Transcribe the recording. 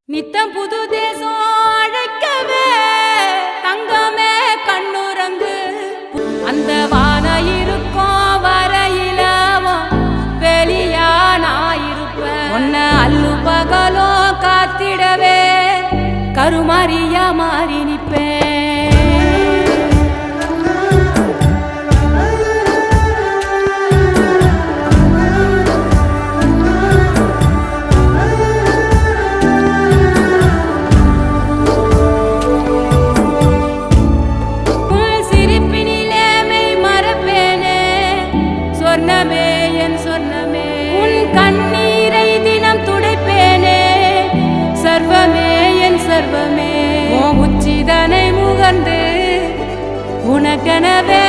நித்தம் புது தேசம் அழைக்கவே தங்கமே கண்ணுறங்கு அந்த வான இருக்கும் வரையிலவும் வெளியா நான் இருப்பேன் உன்ன அல்லு பகலோ காத்திடவே கருமாரியா மாறி நிப்பேன் சொர்ணமே என் சொர்ணமே உன் கண்ணீரை தினம் துடைப்பேனே சர்வமே என் சர்வமே உச்சிதனை முகர்ந்து உனக்கெனவே